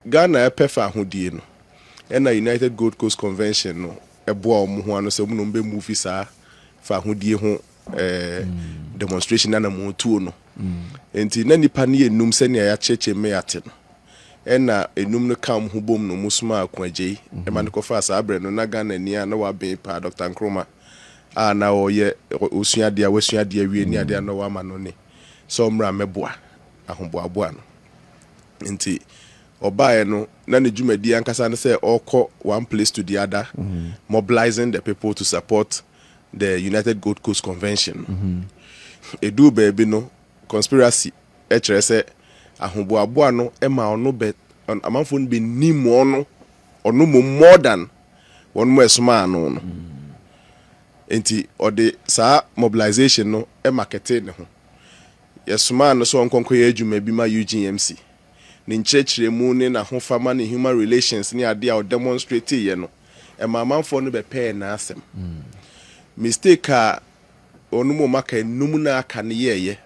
Ghana pefa ahudie no na United Gold Coast Convention no eboa omo ho no se mu no be movie saa fa ahudie ho demonstration na mo tuo no enti na nipa ne enum se ne ya cheche me ate no na enum no kam ho bom no musuma akwaje e man ko fa saa bre no na Ghana ni a na wa ben pa Dr. Nkrumah na oye osuade a wasuade awie ni ade na wa ma no ne so mra meboa ahoboaboa no enti obaye no na ne dwumadi ankasa ne say okọ one place to the other mobilizing the people to support the United Gold Coast Convention. Edu baby no conspiracy kire say ahoboaboa no ma ono be amanfo no be nimo no ono more than one more esuma no enti ode saa mobilization no market ne ho yesuma no so onkonko ye adwuma bi ma UGMC ni nkyerɛkyerɛmu ne na ho fama ne human relations ne ade a demonstrate ye no mamanfo no be pay na asem mistake a onu mo maka enum na aka ne ye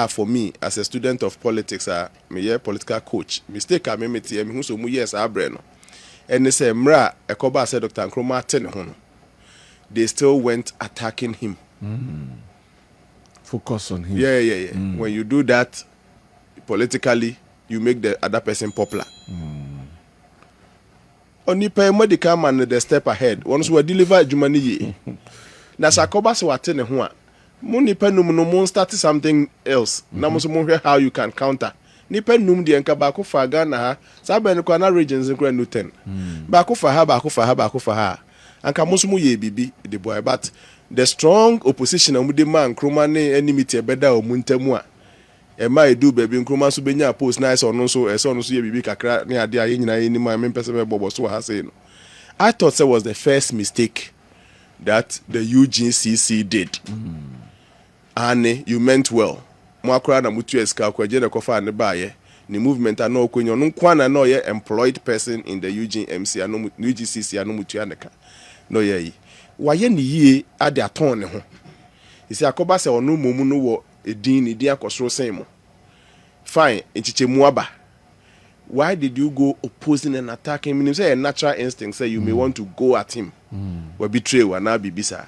for me as a student of politics me political coach mistake a me meti me hu so mu yes abre no ene say mra ekoba say Dr. Nkrumah ate ne ho no they still went attacking him. Focus on him. Yeah. When you do that politically, you make the other person popular. Only pay medical man the step ahead. Once we deliver jumani ye. Na sakoba se wate ne ho a. Mo nipa num no mo start something else. Na mo so mo hwe how you can counter. Nipa num de enka ba ko fa Ghana ha. Sa ba ne ko na regions nkra no 10. Ba ko fa ha. Anka mo so mo ye bibi the boy, but the strong opposition amudi man Nkrumah ne enmity ebeda o muntamu a e ma edu baby Nkrumah so benya post nice ono so ye bibi kakra ne ade a nyina ye ni ma me pese me bobo so ha say no. I thought it was the first mistake that the UGCC did. And you meant well. Mo akra na mutu eska kwaje de kofa ne ba ye ni movement ana okonyo no kwana na ye employed person in the UGMC ano UGCC ano mutu aneka no ye waye ni yie ade aton ne ho isi akoba se onu momu no wo edin ni dia akosoro sen mo fine enchichemu aba. Why did you go opposing and attacking him? Say a natural instinct say you may want to go at him or betray or not be bisa.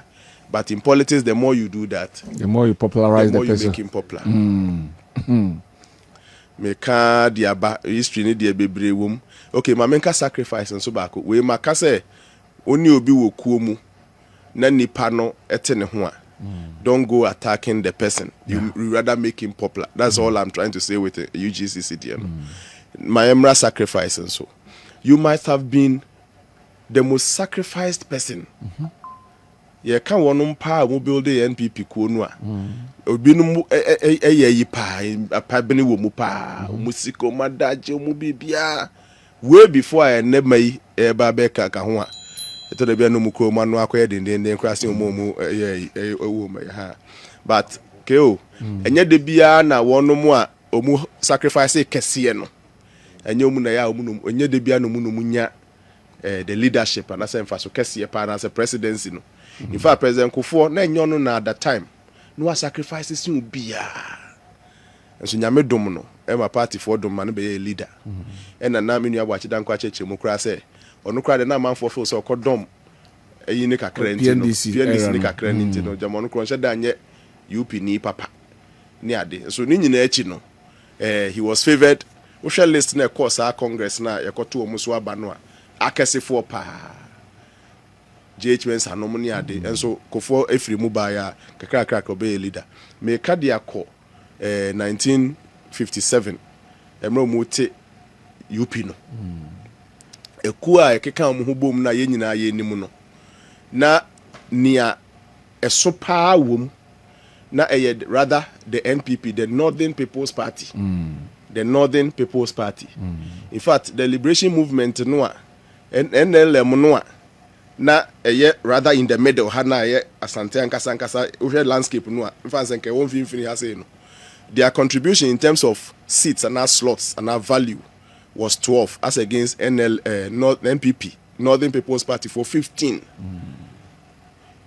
But in politics, the more you do that, the more you popularize the more the person. You make him popular. Meka diaba history ni dia bebre wom. Okay, ma menka sacrifice and so back. We maka say oni obi wo kuo mu na nipa no ete ne ho a. Don't go attacking the person. You rather make him popular. That's all I'm trying to say with the UGCC. My emra sacrifice and so. You might have been the most sacrificed person. Yeah, can one pa mo build the NPP kuo a. Obi no yi pa pa bene wo mu pa musiko madaje mu bibia way before I never e ba be ka ho a. Eto de bia no mu kuo ma no akoye den krase mu ha. But keo enye de bia na wono mu a omu sacrifice kese no. Enye omu na ya omu no enye de bia no mu no munya the leadership and as emphasis kese pa na as presidency no. In fact, President Kufo na enyo no na at that time no sacrifices you bia. And so nyame dom no e ma party for dom man be a leader. And na me nua bwa chidan kwa cheche mu kra say onu kra de na manfo feel so kodom eyi ne kakra nti no PNDC ne kakra nti no jamo no kro nche da nye UP ni papa ni ade. So ni nyina echi no he was favored. We shall list na course our congress na yakoto omu so aba no a akesefo pa JHMS anomoni ade enso kofo efiri mu ba ya kakra be leader me kade akọ 1957 emro mu te UP no eku a ekeka mu hobom na ye nyina ye nimu no na nia eso pa wom na rather the NPP, the Northern People's Party. The Northern People's Party. In fact, the liberation movement no NLM no na rather in the middle hana Asante ankasa over landscape no in fact nke won fin ha say no. Their contribution in terms of seats and slots and value was 12 as against NPP, Northern People's Party, for 15.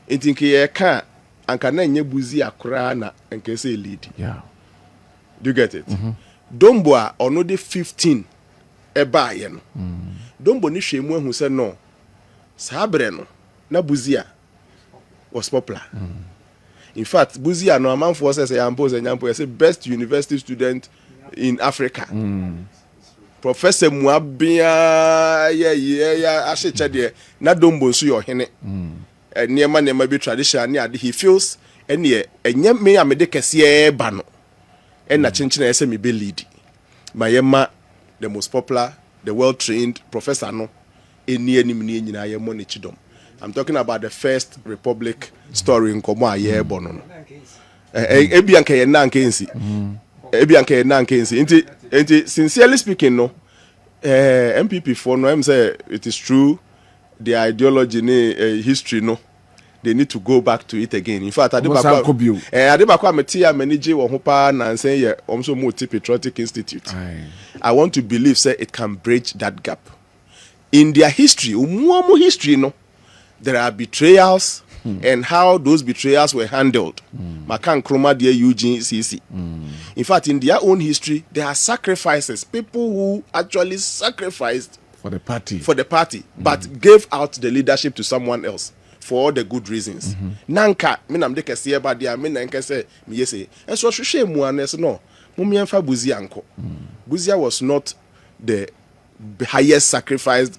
Intinke ye ka anka na nye buzi akura na nke say lead. Yeah. Do you get it? Domboa ono de 15 eba ye no dombo ni hwemu ahu se no sabre no na buzia was popular. In fact, Buzia no amanfo say Nyampo say best university student in Africa. Professor Muabia Ashecha de na dombo nso yo hene. Niema bi tradition ne ade he feels ene enye me amede kese ba no. Na chenchina say me be lead. Mayema the most popular, the well trained professor no eni anim ni nyina ye mo ne chidom. I'm talking about the first republic story in Komo aye bono. Ebianka ye na nkensi. Ebianka ye na nkensi. Inti sincerely speaking no NPP for no am say it is true the ideology ni history no they need to go back to it again. In fact Adebakwa metia manage wo ho pa na say ye omso multi patriotic institute. I want to believe say it can bridge that gap. In their history, umuamu history no there are betrayals and how those betrayals were handled. Makan Kroma dear UGCC. In fact, in their own history, there are sacrifices. People who actually sacrificed for the party, but gave out the leadership to someone else for all the good reasons. Nanka, minam de kese ba dia, minanka se mi yese. And so shushe muanes no. Mumienfa Buzia anko. Buzia was not the highest sacrificed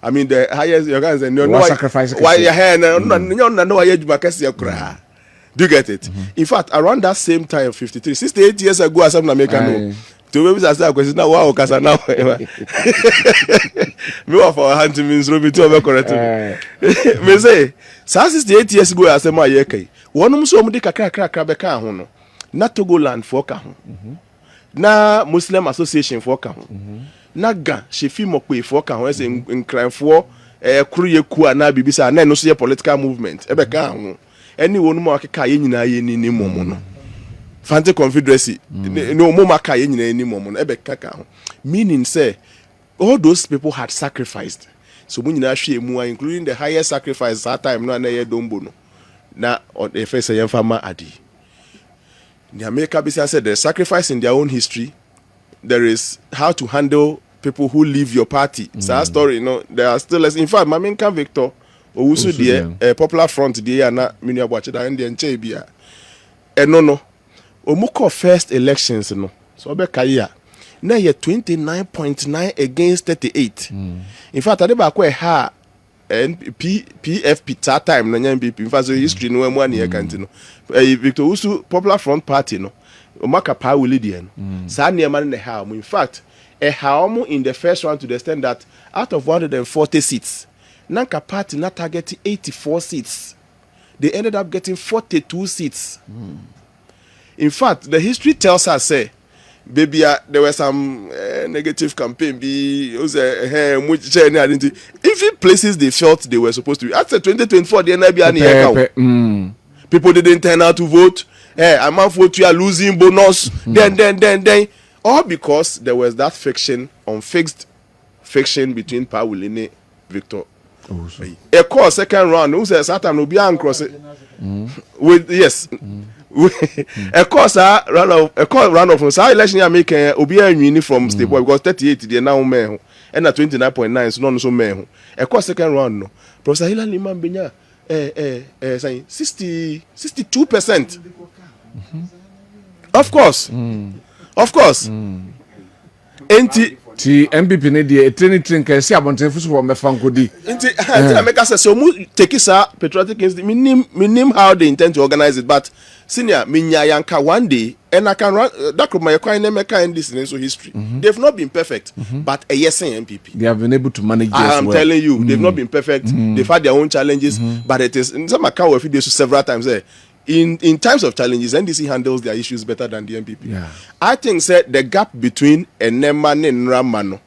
I mean the highest you guys no sacrifice why your hand no why you bakasi akura. Do you get it? In fact, around that same time 68 years ago as I'm American to maybe say question now wow kasa now me wa for hand to means Robi to be correct me say 68 years ago as am aye kai wonum so mu de kakra be ka ho no na Togoland for ka ho na Muslim Association for ka ho naga shefi mokwe for ka ho say nkranfo kuruye ku ana bibisa na no so ye political movement e be ka ho any wonum akeka ye nyina ye ni momo no Fante Confederacy no mo maka ye nyina ni momo no e be ka ho meaning say all those people had sacrificed so mu nyina hwe emu including the highest sacrifice that time no na ye dombo no na the first ye fama adi the America business said the sacrifice in their own history. There is how to handle people who leave your party. It's our story, you know. There are still less. In fact, my main Victor, Owusu the Popular Front, the na Minya Bwachida and the Nchebia. No. Omuko first elections, no. So be kaya. Now you're 29.9 against 38. In fact, I did ha PFP that time na NPP. In fact, so history no one year can't no. Victor Owusu Popular Front Party no. Omaka pa Willidian. Sanya man in how. In fact, a how in the first round to the extent that out of 140 seats, Nanka party not targeting 84 seats. They ended up getting 42 seats. In fact, the history tells us say, baby, there was some negative campaign. If in places they felt they were supposed to be. After 2024, the NIB people didn't turn out to vote. I'm out for you are losing bonus. Then. All because there was that unfixed fiction between Pauline Victor. A course second round, who says that time will be uncross it. With yes. A course round of election you make Obi from State Boy because 38 they now men and at 29.9 so no so men. A course second round no. Professor Hilary Liman Benya saying 62%. Of course. Ti NPP ne de training can see abonten fusu for me fankodi. Nti make us so mu take sa patriotic minim how they intend to organize it, but senior minya yanka one day and I can run that could my kind NDC so history. They've not been perfect, but a yes NPP. They have been able to manage. I am telling you, they've not been perfect. They've had their own challenges, but it is in some account of videos several times there. In times of challenges, NDC handles their issues better than the NPP. Yeah. I think the gap between Enema and Ramano,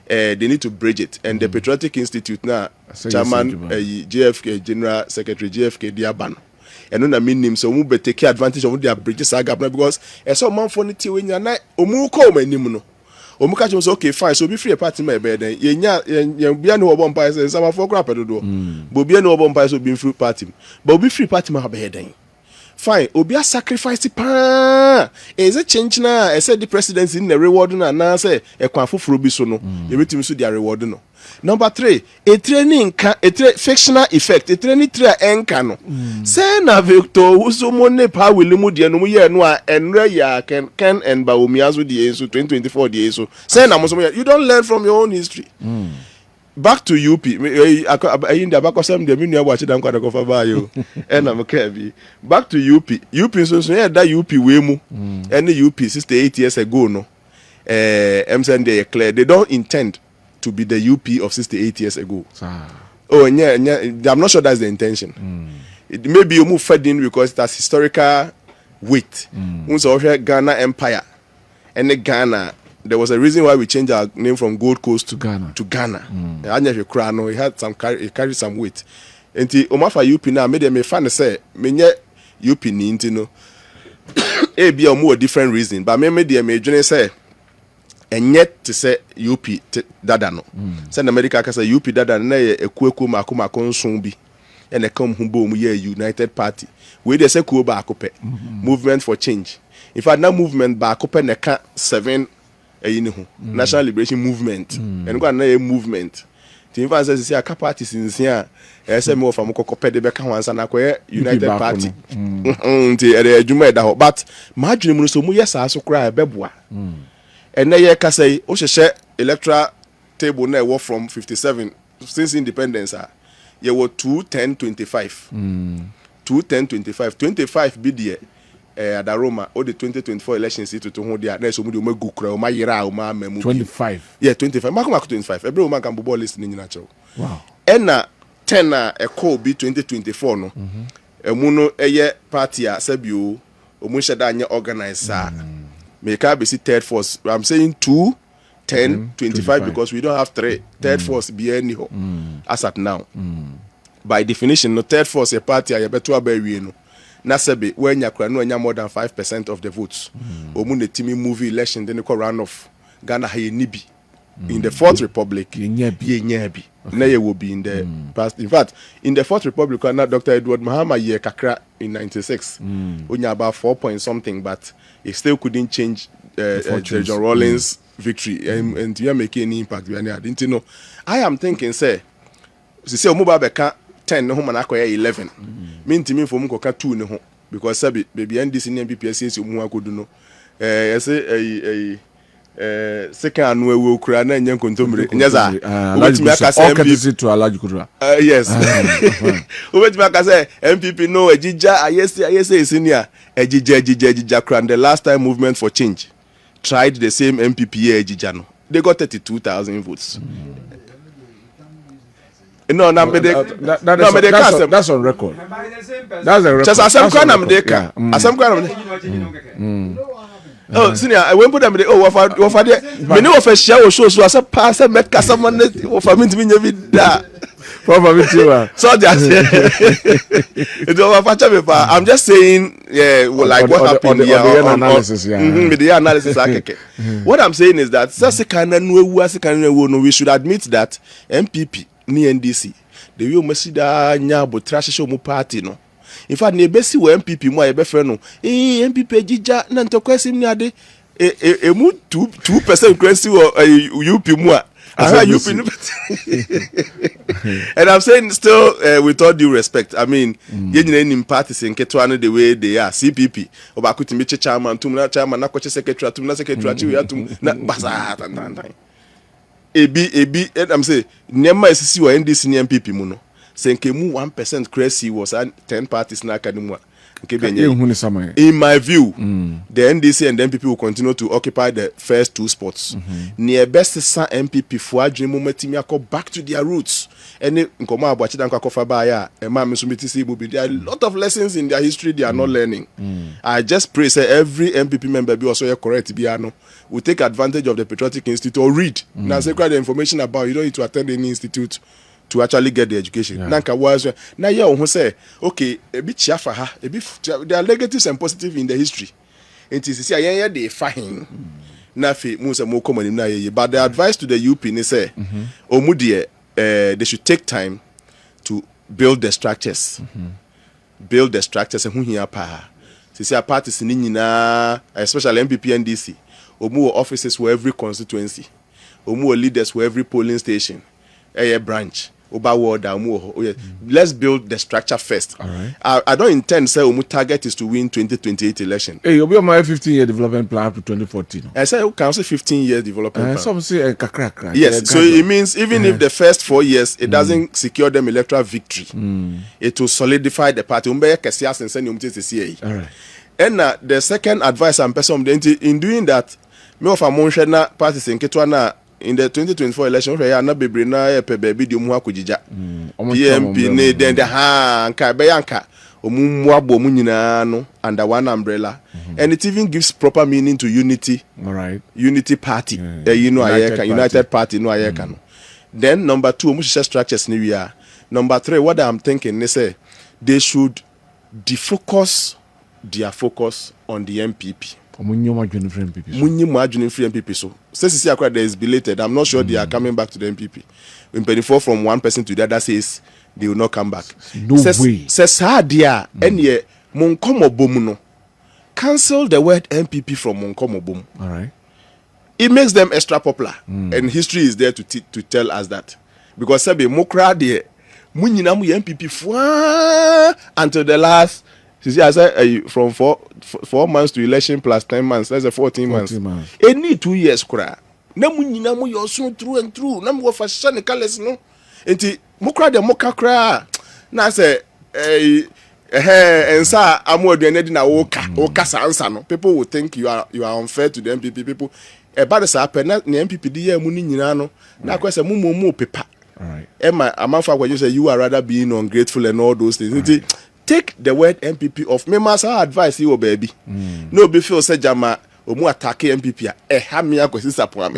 they need to bridge it. And the Patriotic Institute now, Chairman, JFK, General Secretary JFK Diabano. And then I mean him, so we better take advantage of their bridges gap because as some man for the when you're not Omuko Manimuno. Omuka was okay, fine, so be free a party my bed. Yenya no one pies and some for crap at the door. But be no one pies will be free party. But be free party my bed. fine obi a sacrifice pa is a change na I said the presidency in the reward na say e kwan foforo bi so no e betimi so dia reward no. Number 3, a training fictional effect, a training enkano. Say na Victor Uso Mone Pa Willimu dia no ye no a enre ya Ken and Baomiazu di so 2024 di so. Say na mo you don't learn from your own history. Back to UP. In the back of some the menu watch them kwada kofa ba yo. And I'm okay. Back to UP. UP so yeah that UP we mu. Any UP 68 years ago no. I'm saying they clear. They don't intend to be the UP of 68 years ago. Oh, yeah, I'm not sure that's the intention. It maybe you move further in because it has historical weight. Also, Ghana Empire. And the Ghana, there was a reason why we changed our name from Gold Coast to Ghana. It had some it carried some weight. And the Omafa UP now made them a fan say, Menye UP Nintino. A be a more different reason, but maybe the major say. And yet to say UP dada no. Send America ka say UP dada na ye ekueku makoma konson bi. And they come humbo mu ye United Party. We dey say ku ba akope. Movement for change. In fact, that movement ba akope na ka 7 eyini ho. National Liberation Movement. And go na ye movement. In fact say a party since here. Say me of am kokope de be ka wansa na koye United Party. Nti e dey adwuma da ho. But ma adwene mu so mu yes aso kra e beboa. And now you can say, oh, share electoral table now from 57 since independence. You were 210-25. 210-25. 25 be the at Roma or the 2024 elections to hold the next one. You go cry, my year, my memu. 25. Yeah, 25. Mark 25. Every woman can be ball listening in natural. Wow. And na 10 a call be 2024 no. Muno eye party a sebio omusha da anya organizer. Make up see third force. I'm saying 2, 10, 25 because we don't have 3. Third force be anyhow. As at now. By definition, no third force a party I better be no. Na sebe when you no more than 5% of the votes. Omun the team movie election then the round of Ghana haye nibi. In the Fourth Republic, Yenyebi. Neye will be in the past. In fact, in the Fourth Republic, Dr. Edward Mahama ye kakra in 96. Only about 4 point something, but it still couldn't change John Rawlings' victory and we are making any impact. I didn't know. I am thinking, say Omuba beka 10 no home and 11. Mean to me for Mukoka 2 no because sabi baby NDC NPP says you could no. I say second annual will cry na nyen kontomre nyaza obetimi aka say MPP to allow you yes obetimi aka say MPP no ejija ayese senior ejija kran. The last time movement for change tried the same MPP ejija no they got 32,000 votes. No, that's on record. That's a record. Just asem kwa na mdeka. Asem kwa na mdeka. Oh, senior, I went put them what for there. Me no for share o show so as a pass make someone for me to be da. Prof. So just it over paper. I'm just saying like what happened here on analysis the analysis. What I'm saying is that we should admit that MPP ni NDC the way mesida nya bo trash show mu party no. In fact, nebesi we MPP mo ayebe no. MPP jija na ntokwesim ni ade. Mu 2% kwesi UP mu a. UP no. And I'm saying still with all due respect. I mean, yenye in parties in Ketwana the way they are. CPP. Obakuti miche chairman, tumna chairman na koche secretary, tumna secretary we have to na basa tan. Ebi and I'm saying nema SC or NDC ni MPP mu no. Senke mu 1% crazy was 10 parties na akademwa. In my view, the NDC and the MPP will continue to occupy the first 2 spots. Near best sa MPP for dream momentum go back to their roots. And nkoma abachi dan kwakofa ba ya e ma mesumiti si bubi. There are a lot of lessons in their history they are not learning. I just pray say every MPP member be also correct biano will take advantage of the Patriotic Institute or read. Now say the information about you don't need to attend any institute to actually get the education. Nanka was now yeah who say okay a bit chafa ha a bit there are negatives and positive in the history. It is say they fine. Na fe mu say mo common na ye but the advice to the UP ni say omudie they should take time to build the structures. build the structures and who here pa. See parties in nyina, especially NPP NDC. Omu offices for every constituency. Omu leaders for every polling station. A branch. Let's build the structure first. All right. I don't intend say Omu target is to win 2028 election. Hey, you'll be on my 15-year development plan up to 2014. I say council 15 years development plan. Some say kakra. Yes, so it means even if the first 4 years it doesn't secure them electoral victory, it will solidify the party. All right. And the second advice I'm person in doing that, me of a monshana parties in Ketwana in the 2024 election, we are not be brina pe baby di muha kujija. PMP ne then the anka beyanka omumwa bomu nyina no under one umbrella, and it even gives proper meaning to unity. All right. Unity party. United party no ayeka no. Then number 2, omu structures ni we are. Number 3, what I'm thinking they say they should defocus their focus on the MPP. Munyi margin free MPP. So since there is belated, I'm not sure they are coming back to the MPP. When 24 from one person to the other says they will not come back. No way. Says dia enye monkomo bomu no. Cancel the word MPP from monkomo bomu. All right. It makes them extra popular, and history is there to tell us that. Because sebe mokra de munyina mu MPP until the last. See, I said from 4 months to election plus 10 months. That's a 14 months. Any 2 years, kura. Na munyina mu yosun through and through. Na mu fashion colors no. Enti mukra de moka kra. Na say ensa amu aduane na woka sansa no. People will think you are unfair to the MPP people. But the sa na MPP di ya mu ni nyina no. Na kwese mu pepa. All right. Emma amanfa when you say you are rather being ungrateful and all those things. Take the word MPP off. Me must advise you, baby. No, before say Jama, omu attack MPP. Hamia kwesi Sarpong.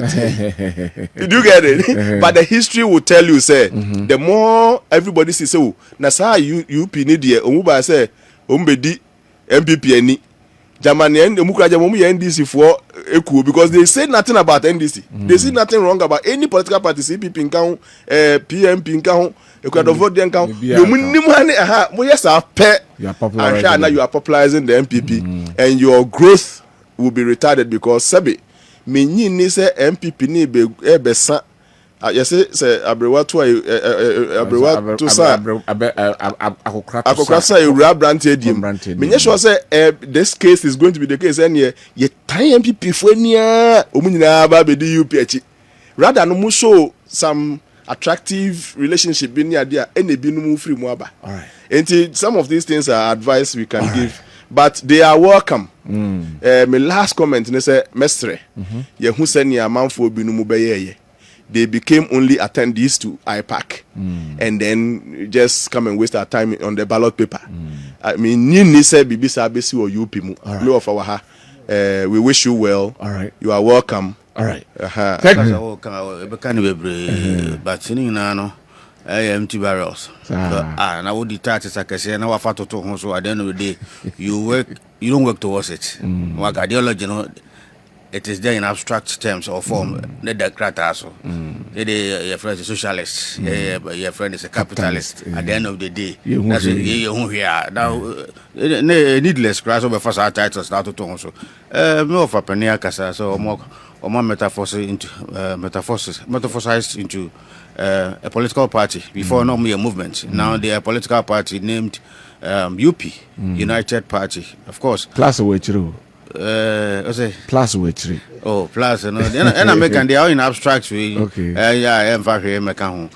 Did you get it? But the history will tell you, say, the more everybody says, so, na sa you need the omu ba say, ombedi MPP any. Jamani and Mukra Jamu NDC for Eku because they say nothing about NDC. They say nothing wrong about any political party, CPP in count, PMP in count, vote in count. You are popularizing the MPP and your growth will be retarded because Sabi, me ni say MPP ni be besa. Yes, say Abrewa to sa akokrasa ewura brante diem. Me sure say this case is going to be the case and ye tie MPP fo ania omu nyina ba be di UP achi. Rather no mu show some attractive relationship bi near there and ebi no mu free mu aba. All right. And some of these things are advice we can give, but they are welcome. My last comment ne say mestre. Ye hu say nia manfo bi no mu beyeye. They became only attendees to IPAC and then just come and waste our time on the ballot paper. I mean, ni say bibi sa besi or UP mu. No of our ha. We wish you well. All right. You are welcome. All right. Thank you. But empty barrels. And I would detach as I can say, now I fought to home. So at the end of the day, you don't work towards it. What ideology, you know, it is there in abstract terms or form. The Democrat also. Your friend is a socialist. Your friend is a capitalist. At the end of the day, that's you here. Now, needless crash over first our titles start to talk. So, more of a pioneer casa, so more metamorphosized into a political party. Before normally a movement. Now they are a political party named UP, United Party, of course. Plus away through. Plus away three. Oh, plus and I make and they are in abstract way. Okay. Yeah, I am very mechan.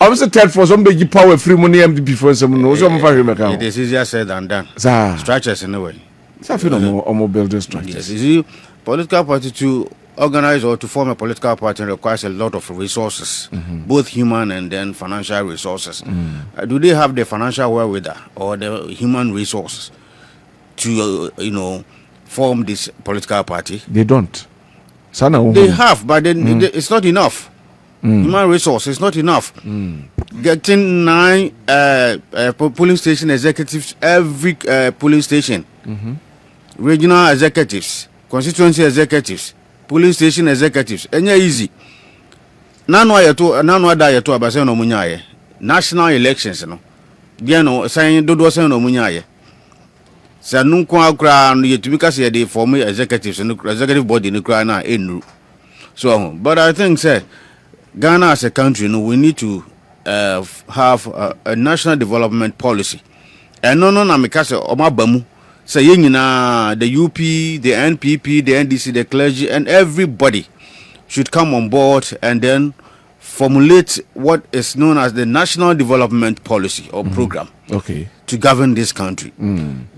I was a third for some big power free money MPP for some no some very mechan. It is easier said than done. Structures in a way. Something more building structures. Yes, you see, political party to organize or to form a political party requires a lot of resources, both human and then financial resources. Do they have the financial wherewithal or the human resources to form this political party? They don't. They have, but then it's not enough. Human resource is not enough. Getting 9 polling station executives every polling station, regional executives, constituency executives, polling station executives. Enya easy. Nano ada yeto abase no munyaye. National elections no. dia no san dodo san no munyaye sa nun ko akra no yetumi ka se dey form executives no executive body no kra na enru so but I think say Ghana as a country no we need to have a national development policy and no na me ka se o mabamu say yenyina the UP the NPP the NDC the clergy and everybody should come on board and then formulate what is known as the national development policy or program to govern this country.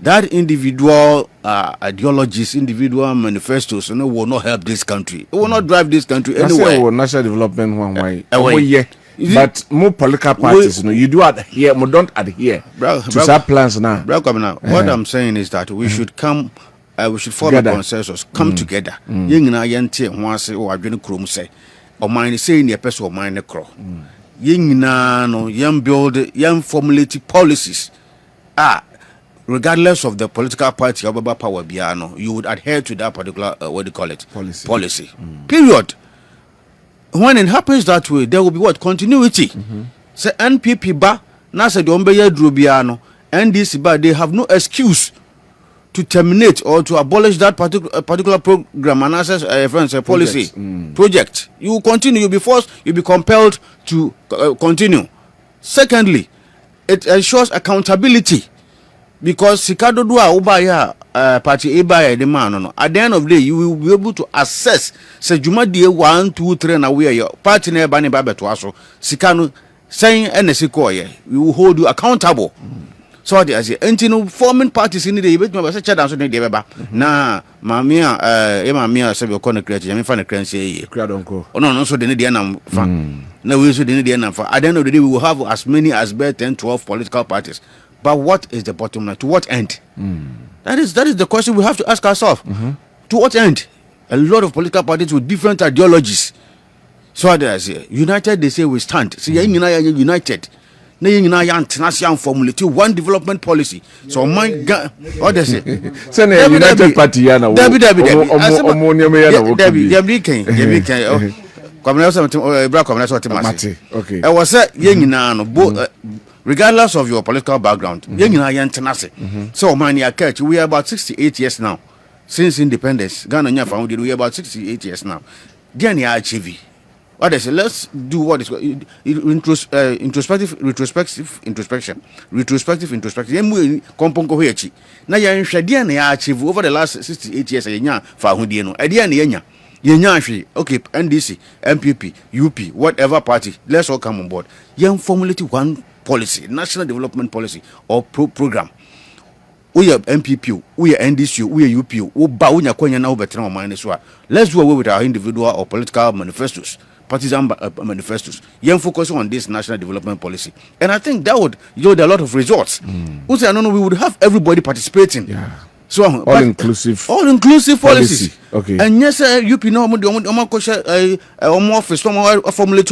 That individual ideologies, individual manifestos, will not help this country. It will not drive this country anywhere. National development one way. But more political parties, you do adhere, more don't adhere to some plans now. What I'm saying is that we should come. We should form a consensus. Come together. Yengina yente wanse o adwene krom say. O mind say in the person o mind kro. Yengina no yam build yam formulate policies. Regardless of the political party or power biano, you would adhere to that particular what do you call it? Policy. Period. When it happens that way, there will be what? Continuity. Say NPP ba na say do mbeye duro biano, NDC ba they have no excuse to terminate or to abolish that particular program and access policy project. You will continue, you'll be forced, you'll be compelled to continue. Secondly, it ensures accountability because Sikado Dua Ubaya party Ebaya the man no. At the end of the day, you will be able to assess say Juma die 1, 2, 3 na we your party na bani baba to aso Sikano saying NSC koye, we will hold you accountable. So I say, and forming parties in the debate, but such a dance on the debate. Na, mamia, said your corner creature, I mean, find a crancy, Cradonco. Oh, no, so the Indian fan. No, we should the Indian fan. At the end of the day, we will have as many as 10, 12 political parties. But what is the bottom line? To what end? That is the question we have to ask ourselves. To what end? A lot of political parties with different ideologies. So I say, united, they say we stand. See, united. International formulate one development policy. So my God, what does it? United Party, regardless of your political background, so we are about 68 years now since independence. Ghana founded. We are about 68 years now. Ghana achieve. What I say, let's do what is introspective introspection. Yemu komponko hechi. Na ya nhwede na ya achieve over the last 68 years yenya fa hodie no. Ade na yenya hwe. Okay, NDC, NPP, UP, whatever party, let's all come on board. Yen formulate one policy, national development policy or program. We are NPP, we are NDC, we are UP, we ba unya kwanya na obetra man so. Let's do away with our individual or political manifestos. Partisan manifestos. Young focus on this national development policy, and I think that would yield a lot of results. We would have everybody participating. So all inclusive policies. Okay. And yes, you know, office formulate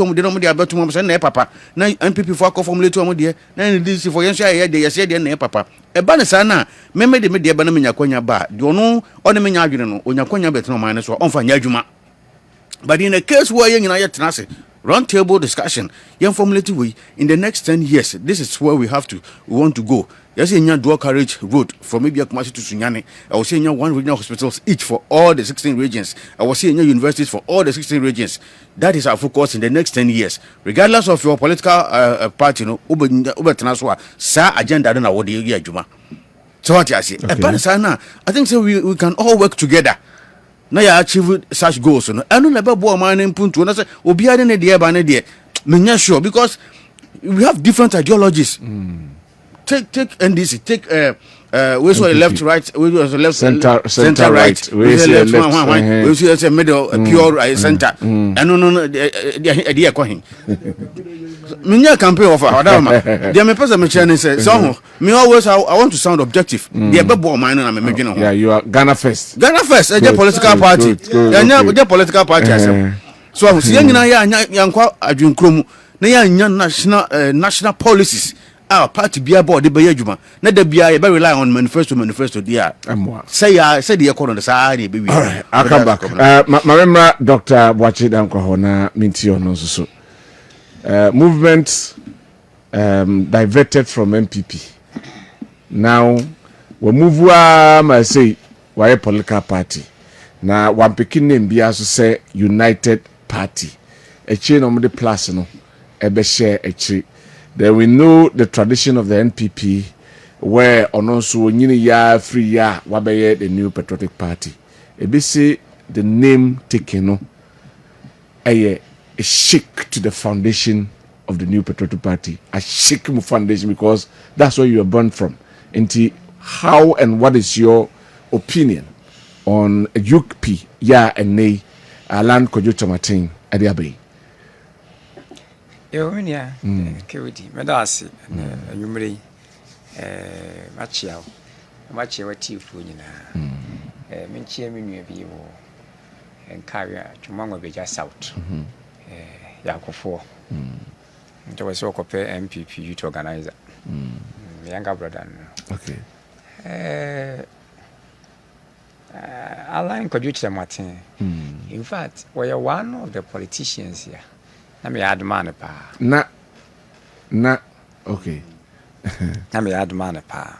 papa. Now NPP for formulate NDC for yes, papa. A banana, remember the media banana kwanya ba. Do no on the menya no onyakwanya beto minus or on fanyajuma. But in a case where you know round table discussion, young formulated we in the next 10 years, this is where we want to go. Yes, in your dual carriage road from maybe Kumasi to Sunyani. I was saying one regional hospitals each for all the 16 regions. I was saying universities for all the 16 regions. That is our focus in the next 10 years. Regardless of your political party, no, sa agenda don't know what the Juma. So what I say, I think so we can all work together. Na ya achieve such goals no anu na be bo man mpuntu na say obi ade ne de ba ne de menya sure because we have different ideologies. Take NDC, take we saw left right, we was left center right, we saw left we see middle pure center no dey ko hin menya campaign of adama dey me person me chair say so me always I want to sound objective. Dey be bo man na me medwene ho. Yeah, you are Ghana first a political party the political party so see nyina ya yankwa adwenkrom na ya nya national policies. Our party be about the Bayajuma. Not the BI, but rely on manifesto, dear. Say the accord on the side, baby. All right, I'll come back. My Dr. Bwachi Dankwahona Mintio Nosusu. Movement diverted from NPP. Now, we move I say, why a political party. Now, one picking name be also say United Party. A chain of the plus, no, a share a tree. Then we know the tradition of the NPP, where on also ya free ya wabaye the new patriotic party. A say the name taken no, a shake to the foundation of the new patriotic party. A shake foundation because that's where you are born from. Into how and what is your opinion on UP, ya and nay, Alan Kojuta Martin at the Abbey? Yonia, Kewiti, Medasi, Numri, Machio, Machio, Tifuna, Minchia Minu, and Carrier, Chumongo Beja South, Yakofo. There was so called NPP youth organizer, younger brother. Okay. Alain Kojuta Martin. In fact, we are one of the politicians here. I may add money pa. Na, okay. I may add money pa.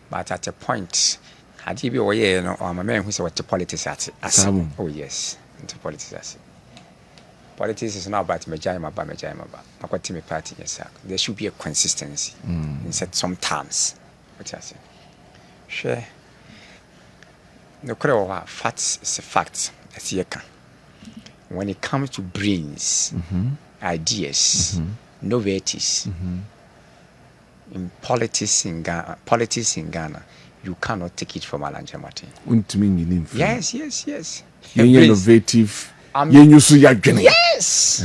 But at a point, I did be away, no, or my man who said what the politics at. Oh, yes, into politics. Politics is not about Majama, but I got to party, yes, sir. There should be a consistency in some terms. What I say? Sure. No crowd facts is a fact, as you can. When it comes to brains, ideas, novelties, in politics in Ghana, you cannot take it from Alan Martin. Yes. Innovative. Yes.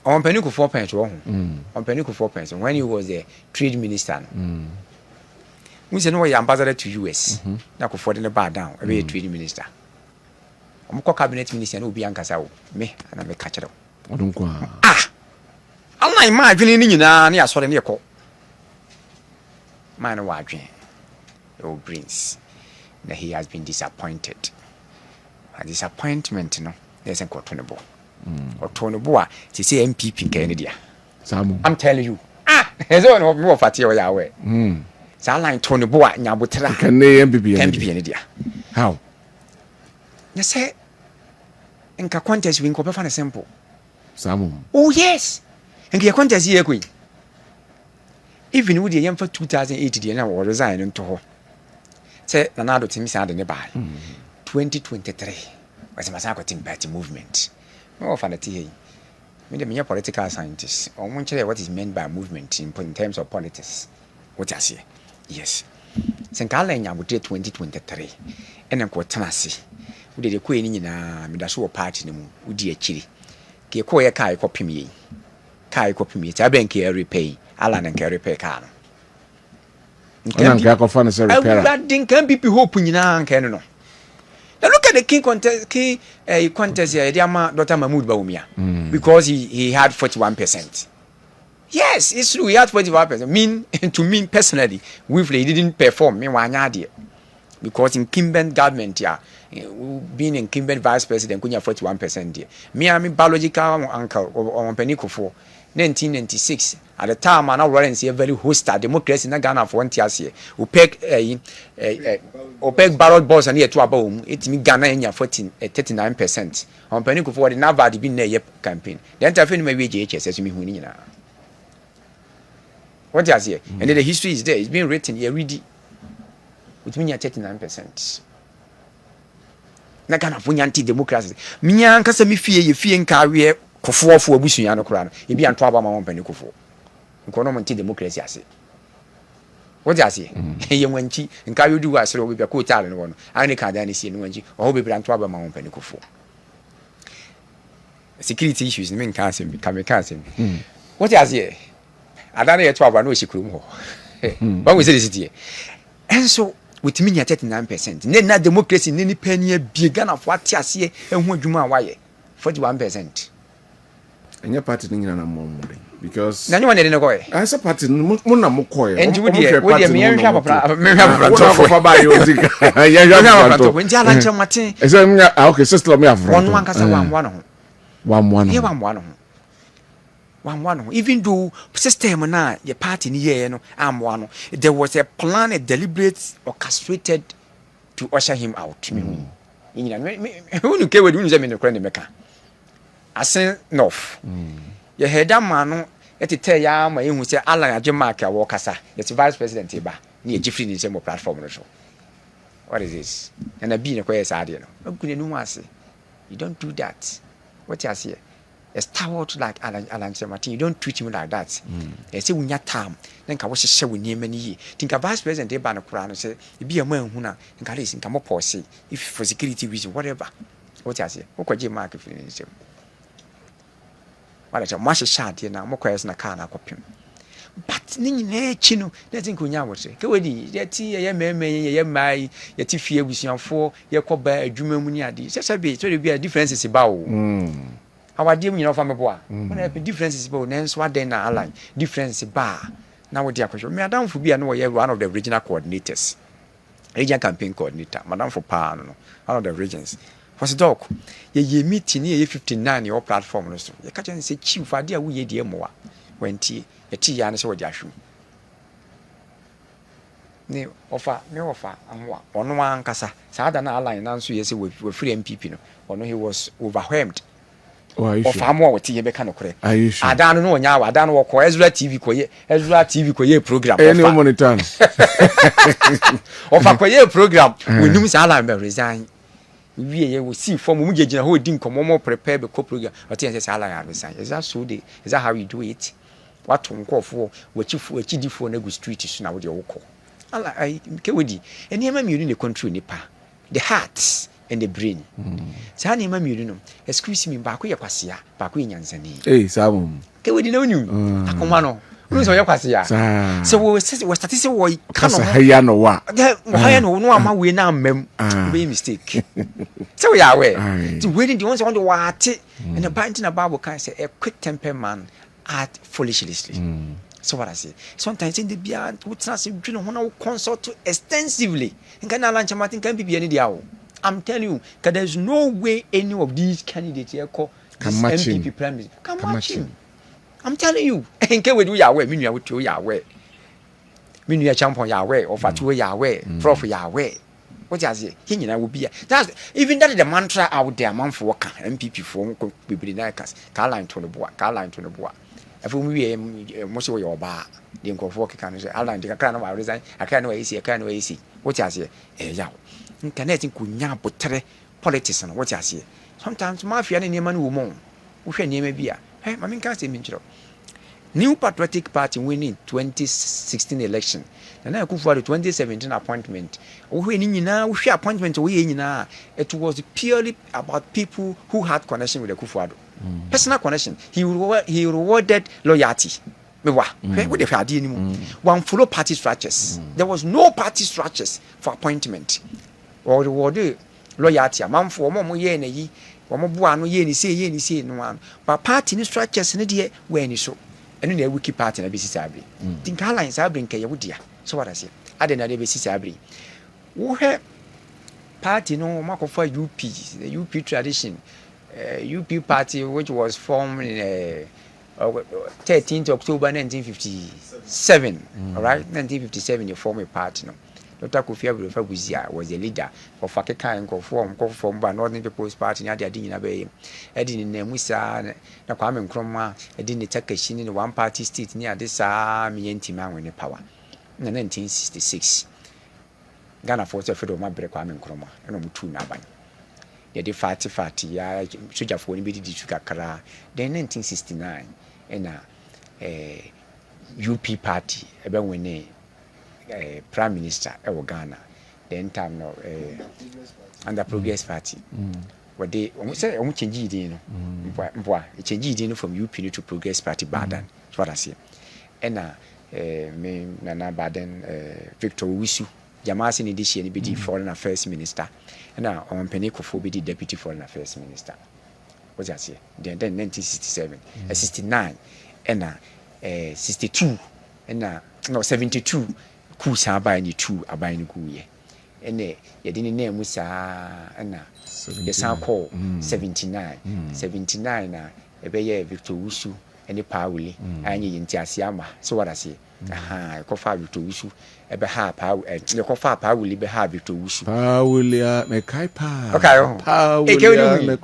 On Penico 4 pence, on Penico 4 pence, when he was the trade minister. We said, no, ambassador to US. Now, for the bar down, a trade minister. I'm a cabinet minister who be Ankasao. Me, and I'm a catcher. I'm not imagining you now, near Solomon Yako. Man, watching. Oh, Prince. That he has been disappointed. A disappointment, no, there's a cottonable. Or Tonoboa, to say NPP Canada. I'm telling you. There's only more fatty or Yahweh. Saline Tonoboa, Nabutra. Can they NPP Canada? How? You say, and contest win copper for simple. Some. Oh, yes. And your contest here, Queen. Even with the young for 2080, and I will resign into her. Say, Leonardo Timmy Sad in the bar. 2023 was a Masako party movement. No, fancy. Me, a political scientist. I want to tell you what is meant by movement in terms of politics. What I say? Yes. St. Carolina would do 2023. And I'm quite tenacity. We did a queen in a Midasu party, no, dear chili. Kaya Kai copy me. Kai copy me. Tabank carry pay. Alan and carry pay car. And I think can be hoping in an cannon. Now look at the king contest, contest here, Dr. Mahmoud Baumia, because he had 41%. Yes, it's true, he had 41%. To me personally, Wifley didn't perform, me one idea. Because in Kimben government, being in Kimben vice president, could have 41%. Me, I'm biological uncle on Penico for 1996. At the time, I now see a very hostile democracy in Ghana for 1 year. OPEC ballot boss and here to about it me Ghana in 39%. On Penico for the Nava the been a campaign. The entire may be JHS as me who what does here? And then the history is there, it's being written here, read it. With me at 39%. Na Ghana for anti democracy. Me anka se me fie in career. Kofo for abusuano kra e bia nto aba ma won pani kofo nkono mo nti democracy ase what do you say ye wanchi nka yodu wa sere obia ko tale no ani ka da ni sie no wanchi o be bia nto aba ma won pani kofo security issues ni nka asem bi kameka asem what do you say adana ye to aba no shikurum ho ba we say the city and so with me 39% na democracy ni pani bia Ghana fo ate ase ehu adwuma wa ye 41%. And your party in a because no one didn't go. As a party, Muna Mokoy, and you would be a Martin. Okay, sister, me have one. Here, one. one even though system na your party ni ye no am one there was a plan, a deliberate orchestrated to usher him out me who no ke we do say me no kra ne meka asen north ye head man no etete ya ma ehu say Alan Ajemark a wo kasa the vice president e ba na ye gifri ni say mo platform no so what is this and a be no kwese ade no akune no ase you don't do that what you say a stalwart like Alan Martin, you don't treat him like that. They say when you time, then can watch a show with him many years. Think a vice president, they ban a crown and say, you be a man who now, and can listen, come up or say, if for security reason, whatever. What I say, what could you mark if you need him? What is a master shot here now, more questions in a car, and copy him. But Nini Chino, letting Kunya would say, go with yet, ye may, ye may, yet if you with your four, your coba, a dream muniadi. Such a bit, so there be a difference about. Our dear, you know, from a boy. When I have differences about names, what then are like difference bar. Now, what dear question, Madame for be one of the regional coordinators, regional campaign coordinator, Madame for Pan, one of the regions. Was a dog. Ye meeting near 59 your platform. You can't say, Chief, I dear, we dear more. When tea, a tea, and so dashu. Ne offer, and one cassa. Sadana line answer yes with free NPP, or no, he was overwhelmed. Or far more with tea mechanic. Are you sure? I don't know now. I don't know what Ezra TV Koye program. Any money turn. Of a Koye program, we knew Salam resign. We will see from Mujajin who didn't come more prepared the co program. But yes, Salam resign. Is that so? Is that how you do it? What to call for? What you did for Nego Street is now with your call. I Kewedi, and him in the country, Nipa, the hearts. And the brain. Sani ma miru no. Excuse me, ba ko yakwasia, ba ko nyansani. Sabum. Ke we di no nyu. Akoma no. Unu so yakwasia. So we start say we kan no. Haya no wa. Haya no no ama we na amem. Be mistake. So we are aware. The way the ones on the water and the binding a Bible can say a quick temper man act foolishly. So what I say. Sometimes in the beyond we trust you know consult too extensively. And can Alan Martin can be any dia. I'm telling you, because there's no way any of these candidates here call NPP prime minister can match him. I'm telling you. And can we do Yahweh? Meaning with you Yahweh. Meaning a champion Yahweh or Fatu Yahweh, Prof Yahweh. What I say? He will be. That's even that is the mantra out there. Man for worker NPP for people in Nikas. Caroline to the boy. Caroline to the boy. If we most of your bar, the uncle can say, Alan, I can't resign. I can't know AC. I can't know AC. What I say? Yeah. Connecting kunya botere politics and what I say. Sometimes mafia and man woman who shall name a beer. Hey, I mean, can't say Minchro. New Patriotic Party winning 2016 election. And I go for the 2017 appointment. Now, we appointment it was purely about people who had connection with the Kufuado. Personal connection. He rewarded loyalty. One follow party structures. There was no party structures for appointment. Or the word loyalty. A man for more yen a ye, or more buano yen say no one. But party structures in the year when you so. And then we keep party in a busy sabri. Think how lines are bring Kayabudia. So what I say. I didn't have a sabri. Who had party no mark for UP, the UP tradition, UP party which was formed in 13th October 1957. All right, 1957 you form a party. No. Dr. Kofi Abdul was the leader of Fakeka and conform by Northern People's Party. Now they are doing a bay. Eddie in Musa, Nakwame Nkrumah, Edin Takashin in one party state near this Mienti man when the power. In 1966, Ghana forced a federal Mabre Kwame Nkrumah and Mutu Naban. They did fatty, Suja for anybody did Sukakara. Then 1969, and UP party, about when Prime Minister Ghana, then time no under Progress Party. What they say, change it from UP to Progress Party Baden. That's what I say. And me Nana Baden Victor Wisu, Jamasi Nidishi, be the Foreign Affairs Minister, and now on Peniko be the Deputy Foreign Affairs Minister. What's that say? Then 1967, 69, and 62, and 72. Kusa by any two abine guye. And you didn't name Musa and the sound call 79. 79 a bay Victor Wusu any power, and you in Tiasiama. So what I say, aha, coffee to issue, a beha power, and the coffee power will be happy to issue. Paulia, Mekai Pa. Okay, Paulia,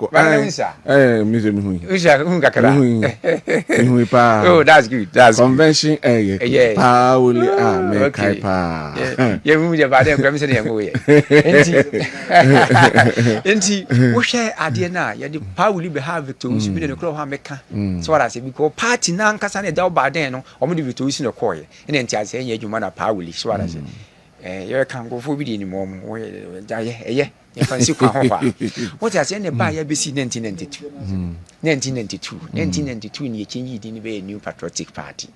oh, that's good. That's convention, yeah. Paulia, Mekai Pa. You move about them, Grammy and away. Enti, we share Adiana, you the power will be happy to issue the crow hameka. So what I say, because party nan Cassane Del Bardeno, or maybe to issue a coy, and then I say, you man a power, so what I say. You can't go for video anymore. Yeah, fancy what I say, buy ABC 1992. 1992, you changed in a new patriotic party.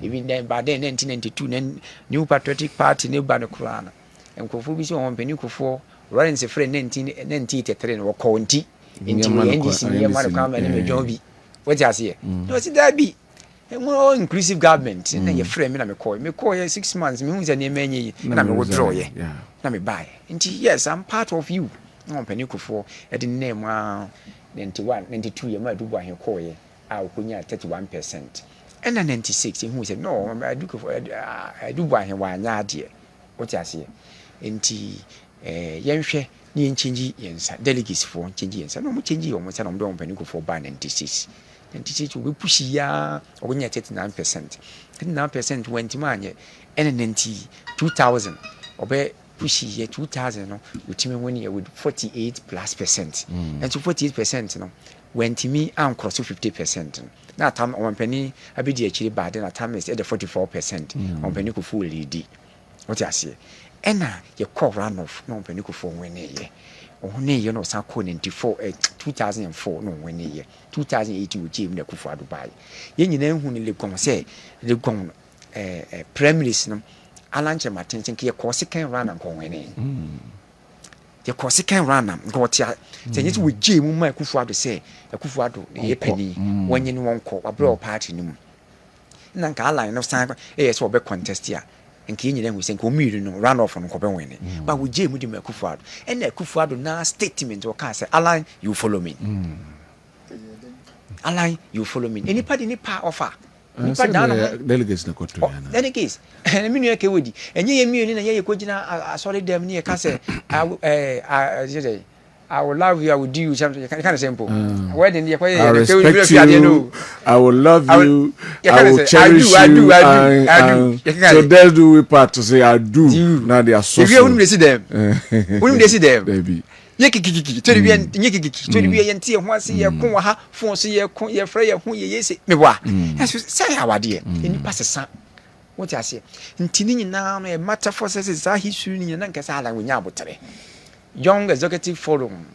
Even then, by then, 1992, then new patriotic party, new Banocrana. And Kofubi on Penuco for running a friend 1993 or County into the NDC near Manacam and Jovi. What I say? No, it's that be. More inclusive government, and then your friend, me call 6 months, me who's a name, and I'm withdraw ye. Let me buy. And yes, I'm part of you. No, Penuco for at the name 91, 92, you might do by your call ye. I'll put you at 31%. And then 96, who said, no, I do buy him one idea. What I say? And young share, near changing delegates for changing, and no changing almost an umbrella Penuco for by 96. And teach will push ya or when you're 39%. 39% went to money, and 2000 or be push ye 2000, which mean when you with 48+%. And to 48%, went to me and cross to 50%. Now, time on penny, I be the actually bad, and at time is at the 44% on penny full lead. What I say? And now you call run off, no penny for when ye. Only you know, some 2004, no, when year 2008, you gave the Kufa Dubai. Yen, you know, who live come say, the gone premiers, no, Alancha Martin, think your Corsican run and go in. Your Corsican run, got ya. Then it would Jim, my Kufa to say, a Kufado, a penny, when you won't call a broad party. Nanka line of time, yes, or be contest here. And Kenya then we say, run off from Copenhagen. But we jam with him a Kufado. And a Kufado now statement or can say, Align, you follow me. Align, you follow me. Anybody in part offer. Delegates, no delegates. And I mean, you're Kawidi. And ye mean, and ye could I solid them near Casse. I will love you, I will do something kind of simple. Where did you I respect you, I will love you, I will cherish you. I do. So there's do we part to say I do. Now they are so. If you wouldn't see them, wouldn't they see them? Baby. Yeki to be and Yeki to be and tea once a year, Kumaha, Fonse, your Freya, who ye say, me wa. As you say, our dear, and you pass a son. What I say, in Tini now, a matter for says is that he's shooting and Casala with Yabutare. Young Executive Forum,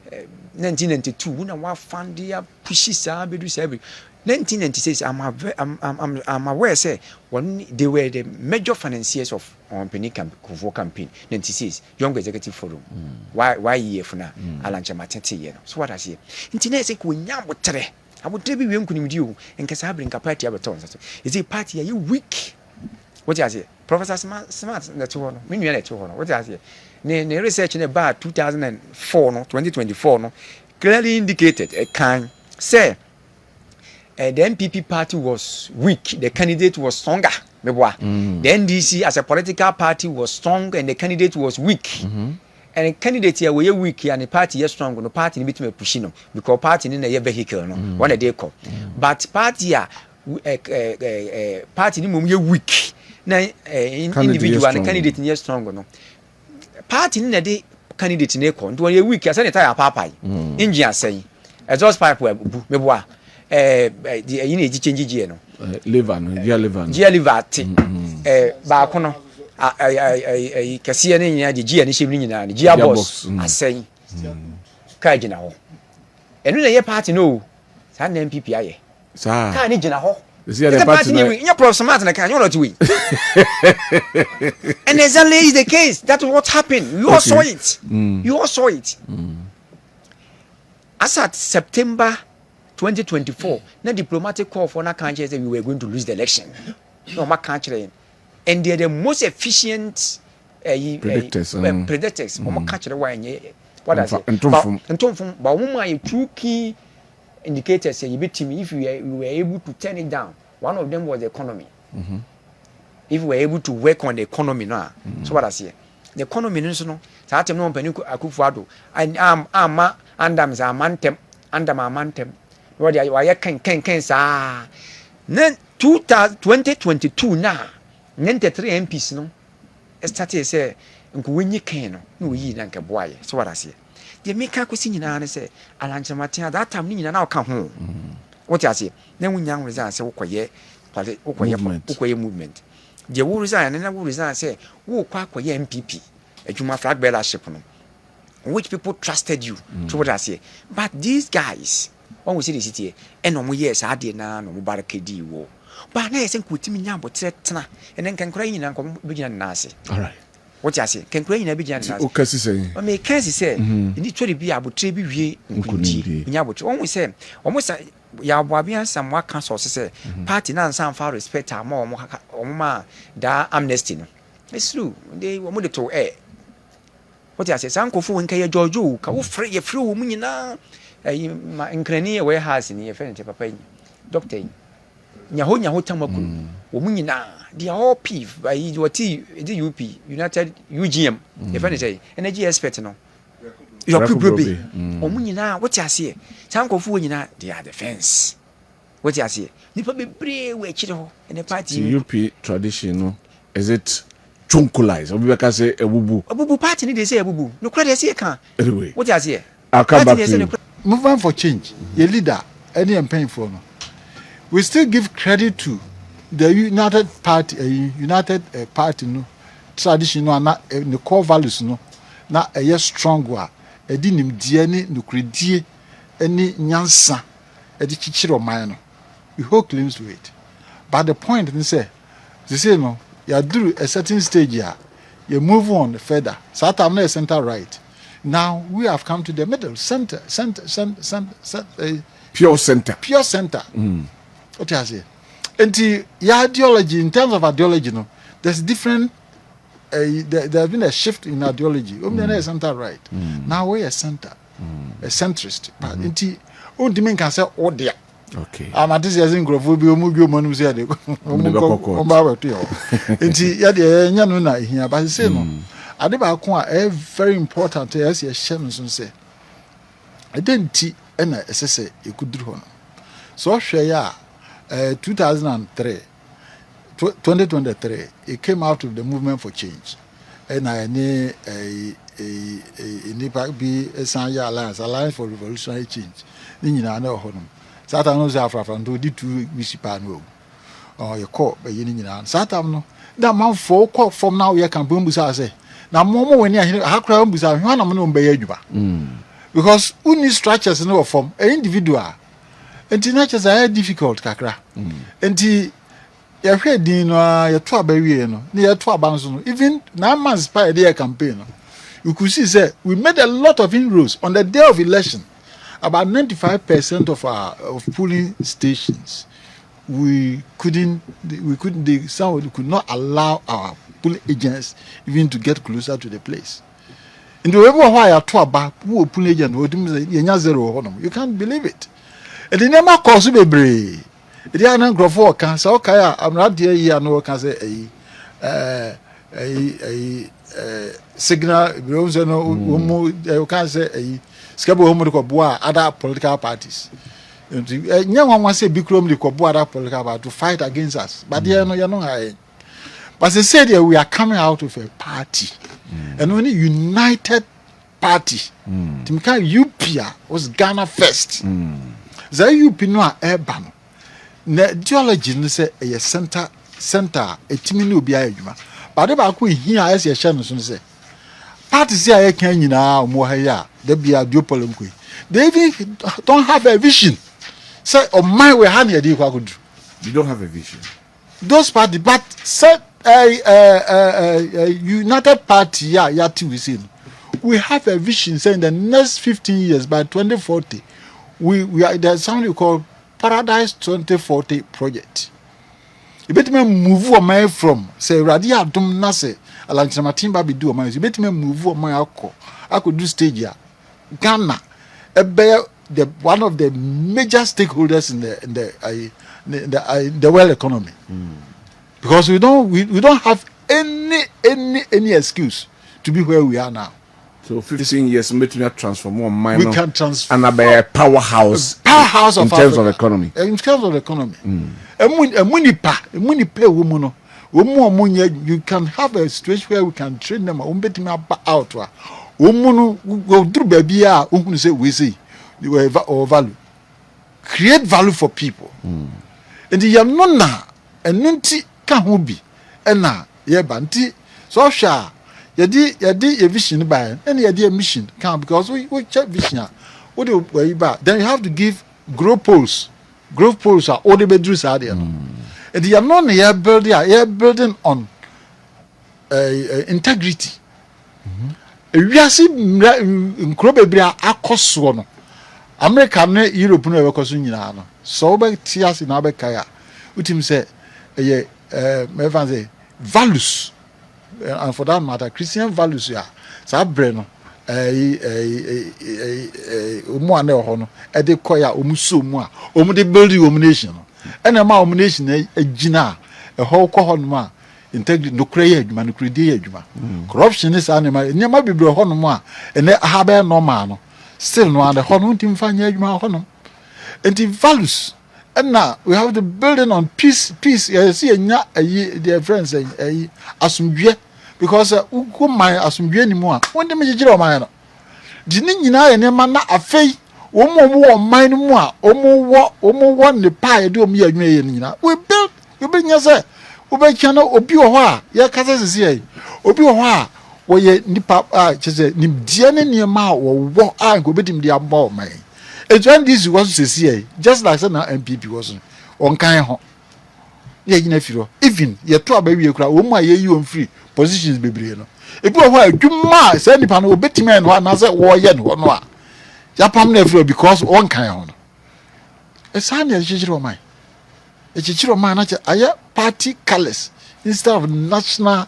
1992. When I was found there, pushes are 1996. I'm aware. Say when they were the major financiers of Penny campaign. 96. Young Executive Forum. Why year for now? Alancha Matete. So what I say? Internet say we now what today. I would tell you we you and Casabrin party abatons. Is a party are you weak? What I say? Professor Smart. That's one. What I say? The research in about 2004, 2024, clearly indicated a kind say the NPP party was weak, the candidate was stronger. The NDC as a political party was strong and the candidate was weak. And the candidate here were weak and the party is strong. The party in between pushing because party in a vehicle, one a day call. But party here, party in weak. Now individual and candidate in strong. Party in a day candidate in a con, do a week as an entire papa. India saying, as those pipe were Mebois, the change Geno. Levan, Gialivati, Bacono, a Cassian in the Gia and the Gia boss, as saying, Cardinal. And when a party no, San NPP, Carnage. The party in your Prof. Martin, I cannot do it. And exactly is the case. That's what happened. You all saw it. You all saw it. As at September 2024, the diplomatic call for our country that we were going to lose the election. No, my country. And they're the most efficient predictors. My country, what I say. And from woman, 2 key indicators say you beat me if we were able to turn it down. One of them was the economy. If we were able to work on the economy now, so what I say, the economy no so saa tem no mpani Akufo-Addo ama andam za mantem andam amantem what they were ken saa then 2022 na 93 MPs no started say nko wenyi ken no na oyi na nke boaye so what I say the make akosi nyina na say alanchamaten that time nyina na oka ho what I say na wunya reason say ukoye movement the wo reason na wo reason say wo kwa akoye NPP adwuma flag bearership no which people trusted you so what I say but these guys when we see the city and no yes ade na no barricade wo but na yesen kutimi nya botre tena enen kan kura nyina nko bigina na ase all right what I say kan kura nyina bigina na ase o kasi say o me kasi say ni tori bi abotre bi wie nkudi nya botre when we say almost ya boabia samwa kan so say party na nsan fa respect am o ma da amnesty no it's true they wo mo de to what I say sankofo won kai Jojo ka wo free ye free wo mu nyina ma nkrani we house ni ye fe nte papa doctor nyaho tamakuru wo mu nyina they all PIV by what the UP United UGM ye fe nte energy expert no your people wo mu nyina what I say sankofo wo nyina they are defense what I say nipa bebre we chire ho ene party UP tradition no is it chunkulize obi beka say ebubu party ni dey say ebubu no kra dey say kan anyway what I say I'll come back to you. Movement for change your leader any campaign for no we still give credit to the United Party no tradition no na the core values no na a strong wa edi nimdie ni nukredie any nyansa edi chichiro man no we hold claims to it but the point is say no you do a certain stage here you move on further Satam na center right now we have come to the middle center pure center what I say and your ideology in terms of ideology no there's different there has been a shift in ideology center right now we are center a centrist but and can say oh dear okay I'm at this in grofo bi omu manu say dey omba wetu yo enti ya dey nya no na hia ba say no ade ba ko a very important as ye hye no so say identity na esese ekuduru ho no so hwe ya 2023 it came out of the movement for change and I any be alliance for revolutionary change ni nyina na ho no Satam no Zafra do di two wisipa no oh ye call be yin nyina Satam no that man for call from now ye can bombu say na momo weni akra bombu say hwana mo no be ye adwuma because uni structures no form a individual enti na chese are difficult kakra enti ye hwe din no ye to abawie no na ye to abanso no even 9 months by the campaign no you could see say we made a lot of inroads on the day of election. About 95% of our polling stations, we could not allow our polling agents even to get closer to the place. In the way why I talk about who polling agent, you can't believe it. And the name of course be brave. The other group for cancer. Okay, I'm not there here. No can say a signal. You can say a skabo homo ko boa other political parties nyanwa wan say bikrom de ko boa other political parties to fight against us but you know high but they said we are coming out of a party and only united party timka UP was Ghana first the UP no a urban na ideology no say a center etimi no obi ayadwuma but they ba ko hia as ye hye no so say parties here can nyina omo ha ya they be a duopoly mko they even don't have a vision say on my way hand here dey kwa go do you don't have a vision those party but say united party ya we say we have a vision say in the next 15 years by 2040 we are there's something we call Paradise 2040 project you better move away from say radia adom na say alanchama timba be do o man you better move o man I could do stage here Ghana ebe one of the major stakeholders in the world economy. Because we don't have any excuse to be where we are now. So 15 years, we can transform more minor. We can transform and be a powerhouse of in terms of economy. In terms of economy, you can have a situation where we can train them. Out. Go through baby. Say we say or value. Create value for people. And the yamona and ninti can be and na banti so sha. Yadi a vision by any idea mission can because we check vision. What do you buy? Then you have to give growth poles. Growth poles are all the bedrooms are there. And they are not here building on integrity. We are seeing in Krobebria Akoswono. America, Europe, no Cosunino. So by Tias in Abekaya, which him say, values. And for that matter, Christian values are Sabreno, Umuane Hono, Edekoya, Umusumwa, Umude building nation. And a nation, a Gina, a whole cohonma, integrity, no create, man, corruption is animal, near my biblo honoma, and there have no man. Still, no other honum, Tim Fanya honum. And the values. And now we have the building on peace. You see, dear friends, asumdue because my asumdue anymore. When the major of mine, Jinina and Emana a fay, Omo mine more, Omo one the pie do me a million. We built, you bring yourself, Ube Chano, Obiwa, ya Casas here, Obiwa, where ye nip just a Nimdian near Ma or walk and go bit him the above me. And when this was to see, just like now NPP wasn't on kind of even your 2 baby you cry, you and free positions be brino. If you are you must send upon a bit man one another war yet one more. Japan never because one kind of a sign of Chichiro mine. A Chichiro mine, I party colors instead of national.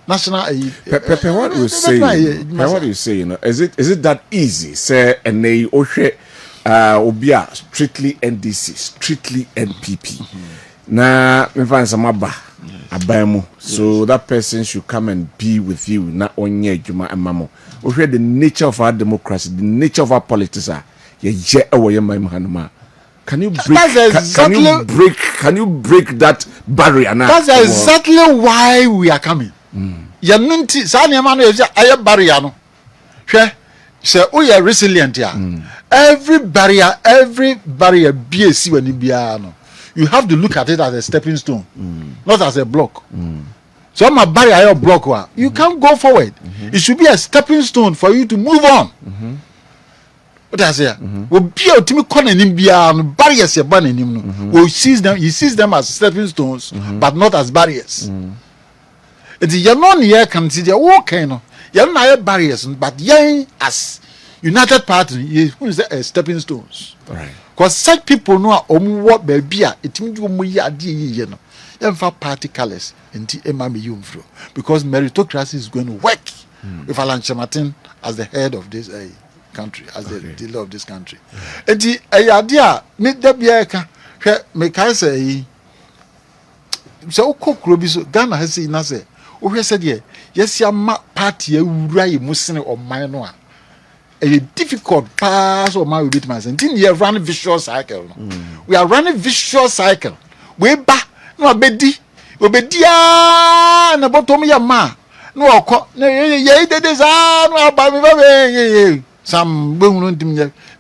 Pepe, what you say? What you say? You know, is it that easy? Say, and they obia strictly NDC, strictly NPP. Na me find some abamo. So that person should come and be with you. Not onye juma and mamo. We hear the nature of our democracy, the nature of our politics. Can you break? Can you break that barrier now? That's exactly why we are coming. Yanunti sani manu is a barrier no. Say we are resilient here. Every barrier BAC when no. You have to look at it as a stepping stone, not as a block. So my barrier block you can't go forward. It should be a stepping stone for you to move on. What I say? We be ultimate corner in barriers are burning him. We sees them. He sees them as stepping stones, but not as barriers. It's you're not here consider okay no. You're not barriers, but you're as United Party is stepping stones. Right. Because such people know what baby it means you know. Them for party colors into MMU because meritocracy is going to work with Alan Martin as the head of this country, as the leader of this country. And the idea make that be make I say so Ghana has seen us say we said yes your party right muslim or minor a difficult pass or my bit myself. We are running vicious cycle. We are running vicious cycle. We back no bedi na bottom ya ma no ko ye de za no ba me some no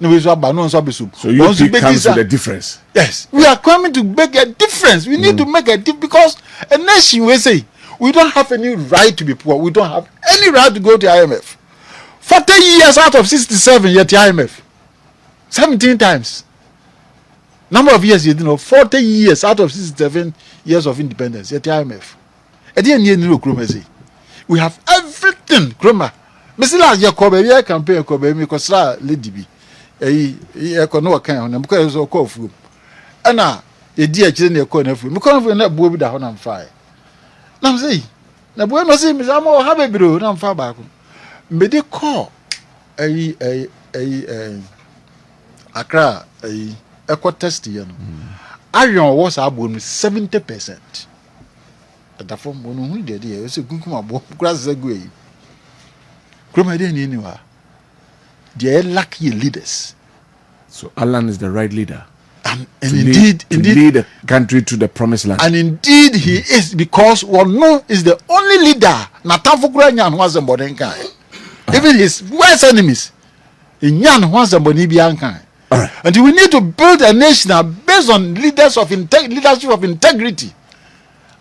we so ba no so be soup. So you comes with a difference. Yes, we are coming to make a difference. We need to make a difference because a nation we say we don't have any right to be poor. We don't have any right to go to IMF. 40 years out of 67 yet IMF 17 times number of years 40 years out of 67 years of independence yet IMF we have everything Kroma Mr. Jacob campaign because lady be a no account and because of cough and now a dear children corner for me not boy with the honor fire now say na bueno say me samo have a bro na far back. Me they call Accra eco test here no. Iron was abon 70%. That from one who did here, so Gunkuma grass a gray. Chromaden anywhere. They lack leaders. So Alan is the right leader. And to indeed, lead the country to the promised land. And indeed he is, because Wano is the only leader. Natanfukura was a Bodenka. Even his worst enemies. In Yan was a Bonibianka. And we need to build a nation based on leadership of integrity.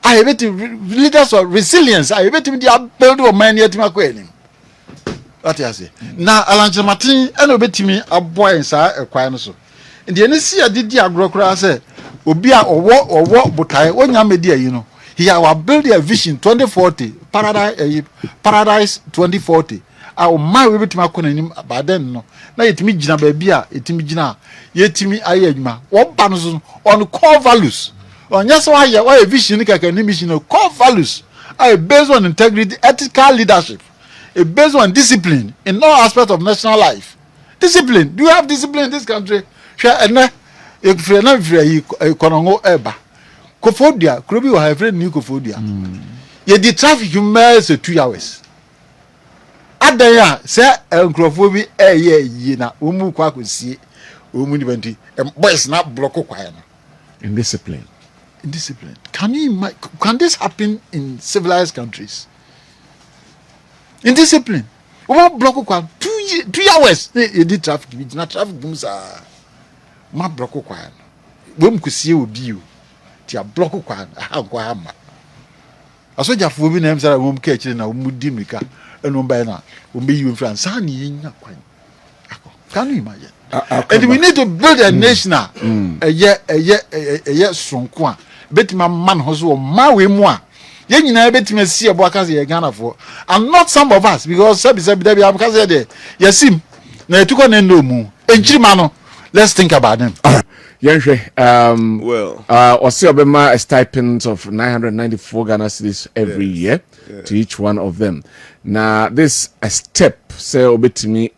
I bet leaders of resilience. I bet him build a man yet Makweni. What I say. Now Alan Martin and obey me a boy inside a quinoso. And the NDC did the agrocra say, Obia or what but I when you media, you know. He will build a vision 2040, paradise 2040. I will my way to my conin, but then no. Now it me jina baby, it me jina, yet me ayema, one panels on core values. On just why a vision can mission of core values. I based on integrity, ethical leadership, based on discipline in all aspects of national life. Discipline. Do you have discipline in this country? If you're not free, Konongo Eba. Kofodia, Krubi will have friend new Kofodia. Yet the traffic you miles 2 hours. At the ya, say, Uncrophobi, yena, Umu Kwaku see, Umuniventi, and boys not block In discipline. In discipline. Can this happen in civilized countries? In discipline. One block 2 hours. You did traffic, it's not traffic booms are. Ma block kwan wem kusie obi o ti a block kwan ankwa ama asojafo bi na emsara wem ka kire na wem di mika enu ba na wem be you France ani nya kwan can you imagine and we need to build a nation sonko a betima man ho so ma we mu a ye nyina betima si ebo aka se ye Ghana for and not some of us because sabi da bi am ka se de yasim na etuko na ndo mu enchirima no. Let's think about them. Obema a stipend of 994 Ghana cedis every year to each one of them. Now, this a step, say, obetimi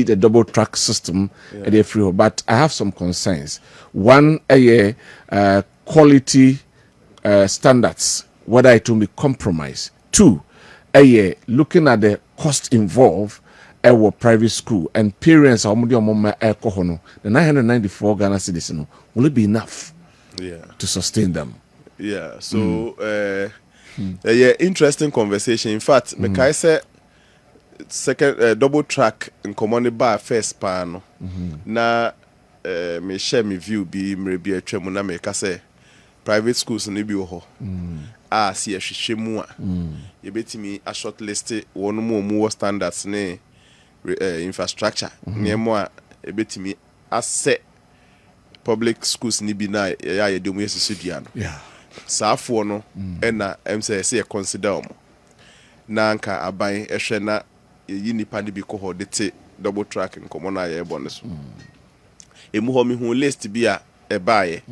the double track system at the free. But I have some concerns. One, quality standards, whether it will be compromised. Two, looking at the cost involved. Private school and parents are the 994 Ghana cedis will it be enough to sustain them? Yeah, so interesting conversation. In fact, I say second double track in command by first pan. Na me share my view be maybe a tremuna make say private schools in Ibi see a shimua. You bet me a short list one more standards ne. Infrastructure near more a bit me asset public schools ni bi na ya de mu yesudian saafo no na say consider omo na nka aban ehwe na yi nipa de bi ko ho de te double track nkomo na ya ebo ne so emu ho mi hu list bi a baaye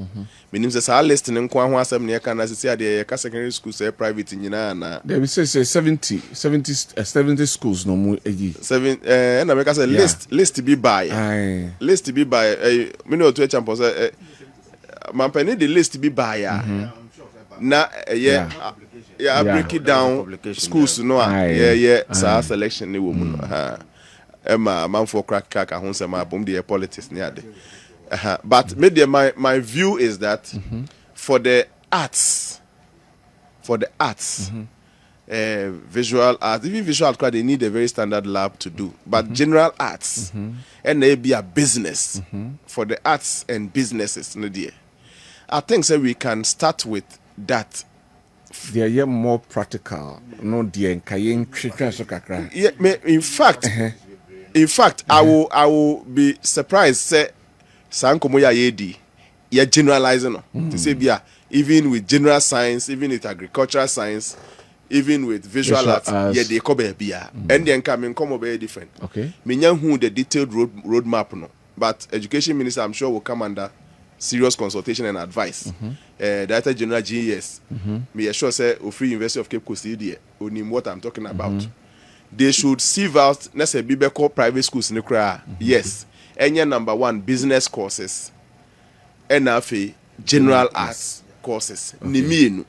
menim say sa list ne nko ho asem ne ka na sisi ade ye ka secondary school say private nyina na there we say 70 schools no mu egi 7 na me ka say list bi baaye list bi baaye me no to e champo say man pani the list bi baaye na I break it down schools no sa selection ne wo mu no Emma man for crack ahun say ma bom the politics ne ade. But maybe my view is that for the arts, visual arts, even visual art, they need a very standard lab to do. But general arts, and maybe a business for the arts and businesses. I think so we can start with that. They are more practical. No, in fact, I will be surprised. Say. Sankomo ya yedi ya generalizing no to say bia even with general science, even with agricultural science, even with visual arts yeah they come bia and then come be different. Okay, me who the detailed roadmap no, but education minister I'm sure will come under serious consultation and advice. Director General GES me sure say Free University of Cape Coast there onim what I'm talking about. They should sieve out necessary bibeko private schools in the yes. Enye number 1 business courses. NFA general arts courses. Nimienu.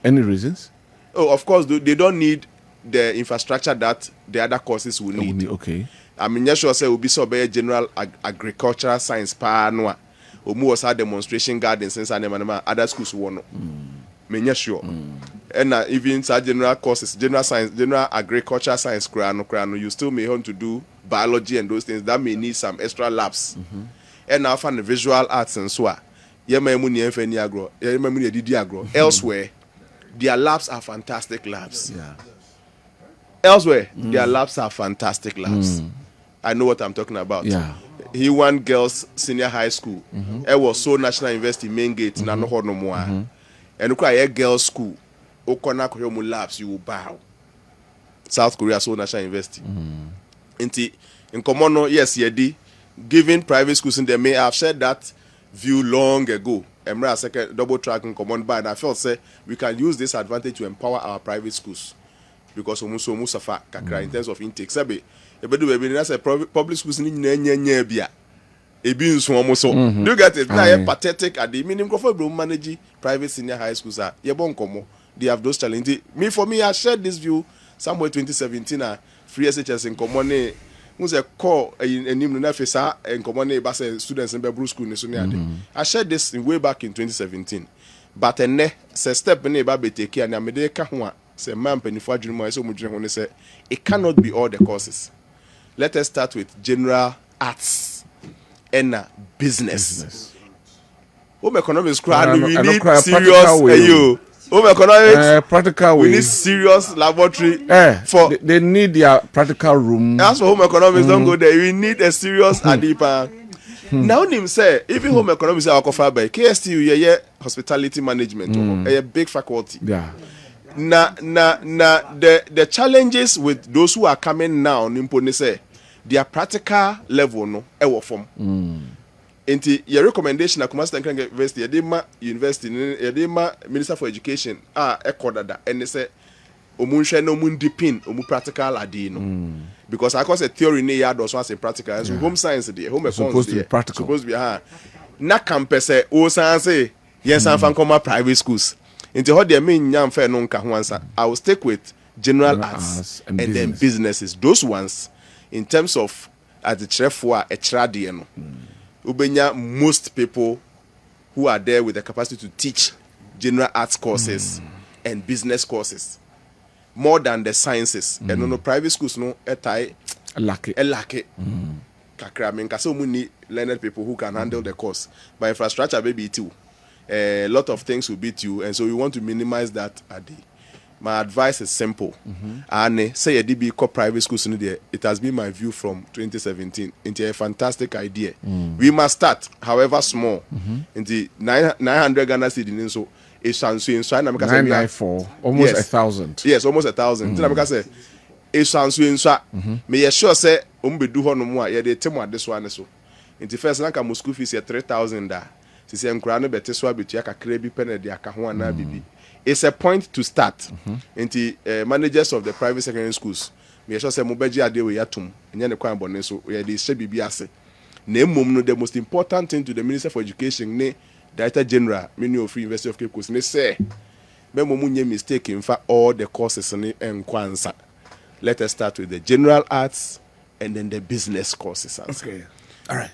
Any reasons? Oh, of course, they don't need the infrastructure that the other courses will need. Okay. I mean, yes, sure, say will be so be general agricultural science pa no. Omu was a demonstration garden since other schools won. Me sure. And even general courses, general science, general agricultural science, crano, you still may want to do biology and those things that may need some extra labs. And now for the visual arts and so on. Elsewhere, their labs are fantastic labs. Yeah. Elsewhere, their labs are fantastic labs. I know what I'm talking about. Yeah. He won girls senior high school. It was so National University main gate. No more. And look at girls school. Okona Koyomu labs, you will bow. South Korea so National University. In common, yes, yedi. Giving private schools in there may have said that view long ago. Emra second double track in common by, and I felt say we can use this advantage to empower our private schools because almost suffer kakra in terms of intake. Sabe, that's a public schools ni nye bia. Ebi nso almost so. Do you get it? Now pathetic at the minimum for manage private senior high schools are. They have those challenges. For me, I shared this view somewhere 2017. Free SHS in common. Who's a call in officer and common bus students in Bruce School in I shared this way back in 2017. But a step in a baby take care and I made a kahua say man penny for dream so much when they say it cannot be all the courses. Let us start with general arts and business. Home economics we need serious home economics practical we need serious laboratory for they need their practical room. That's for home economics don't go there. We need a serious adipa. Now him say even home economics are offered by KSTU hospitality management a big faculty. Yeah. The challenges with those who are coming now nimpone say their practical level no e form. Inti your recommendation at Kumasi University, Edema University, Edema Minister for Education, ekodada, and they say, Omunshe no mundipin, omu practical adino. Because I cause a theory ne yard also as a practical, as home science there, home supposed to be practical. Supposed to be na campus o sanse, yes, I'm from private schools. Inti how they mean yam fair non kahuansa. I will stick with general arts and then businesses. Those ones, in terms of as the chef for a tradiano. Ubenya, most people who are there with the capacity to teach general arts courses and business courses more than the sciences. And no private schools no etai lucky. Kakra men kaso muni learned people who can handle the course. By infrastructure baby too. A lot of things will beat you, and so we want to minimize that at the. My advice is simple. And say a DB call private schools in there. It has been my view from 2017 into a fantastic idea. We must start, however small, in the 900 Ghana cedis. So it's 994, almost 1,000. Yes, almost 1,000. Say it's may sure say do no more. Yeah, they tell this one so. In the first like a school fees 3,000 da. Si say nkrano bete so abetua kakra bi pene de aka ho ana bibi. It's a point to start. Into managers of the private secondary schools. Me sure say mo beji ade we yatum. Enya ne kwan bone so we dey she bibi ase. Na emom no the most important thing to the Minister for Education ne Director General Mini of Free University of Cape Coast ne say me mo munye mistake in fact all the courses ne enkwansa. Let us start with the general arts and then the business courses. Okay. All right.